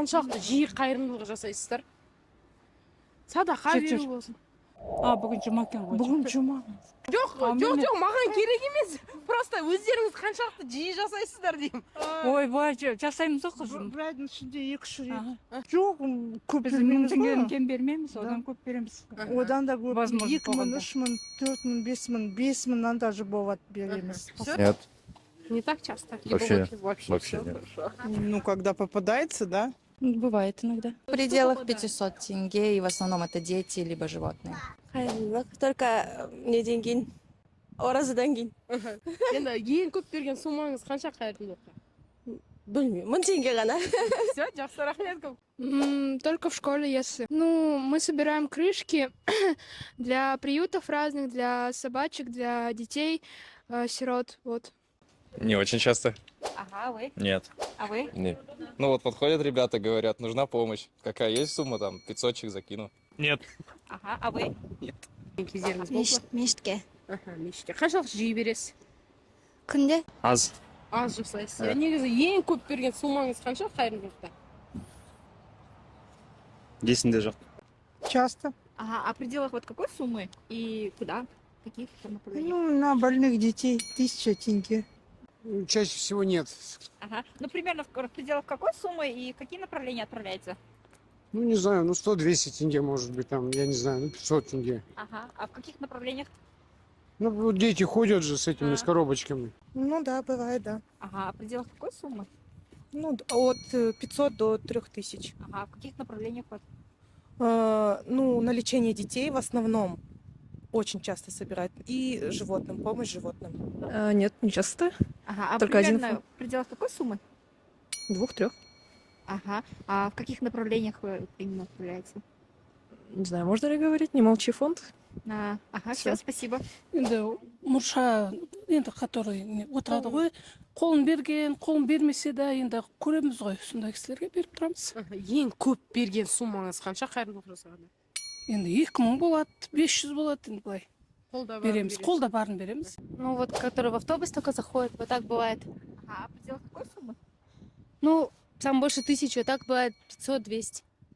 қаншалықты жиі қайырымдылық жасайсыздар? Садақа беру болсын. Бүгін жұма екен ғой. Бүгін жұма. Жоқ, маған керек емес. Просто өздеріңіз қаншалықты жиі жасайсыздар деймін. Ойбай, жасаймыз ғой қызым. Bir ayın içinde 2-3 rет. Жоқ, көп Біз 1000 теңгеден кем бермейміз, одан көп береміз. Одан да көп. Возможно, 2 мың, 3 мың, 4 мың, 5 мың, 5 мыңнан даже бывает береміз. Нет, Не так часто. Вообще всё нет. хорошо. Ну, когда попадается, да? Бывает иногда. В пределах 500 тенге, и в основном это дети либо животные. Только не деньги. Оразадан кейін. Енді ең көп берген суммаңыз қанша қайырымдылыққа? Білмеймін, 1000 теңге ғана. Все, жақсы, рахмет көп. Только в школе, если. Ну, мы собираем крышки для приютов разных, для собачек, для детей, сирот, вот. Не очень часто. Ага, вы? Нет. А вы? Нет. Ну вот подходят ребята, говорят, нужна помощь. Какая есть сумма, там, 500-чик закину. Нет. Ага, а вы? Кездеріңіз болды ма? Мешітке. Мешітке. Қаншалықты жиі бересіз? Күнде? Аз. Аз жасайсыз. Негізі ең көп берген суммаңыз қанша қайырымдылықта? Есімде жоқ. Часто. Ага, а в пределах вот какой суммы и куда? Каких направлений? Ну, на больных детей 1000 тенге. Чаще всего нет. Ага, ну примерно в пределах какой суммы и в какие направления отправляется? Ну, не знаю, ну 100-200 тенге, может быть, там, я не знаю, ну 500 тенге. Ага, а в каких направлениях? Ну, вот дети ходят же с этими, А. с коробочками. Ну да, бывает, да. Ага, а в пределах какой суммы? Ну, от 500 до 3000. Ага, а в каких направлениях? Ну, на лечение детей в основном очень часто собирают. И животным, помощь животным. Нет, не часто. Ага, а Только один примерно в пределах какой суммы? 2-3. Ага, а в каких направлениях именно отправляется? Не знаю, можно ли говорить? Не молчи фонд. Ага, все, спасибо. Енді мұрша, енді который отырады ғой, қолын берген, қолын бермесе де енді көреміз ғой, сондай кісілерге беріп тұрамыз. Ең көп берген суммаңыз қанша қайырымдылық жасағанда? Енді 2000 болады, 500 болады, енді былай береміз, қолда барын береміз. Ну, вот, который в автобус только заходит, вот так бывает. Ага, а в пределах какой суммы? Ну, там больше 1000, а так бывает 500-200.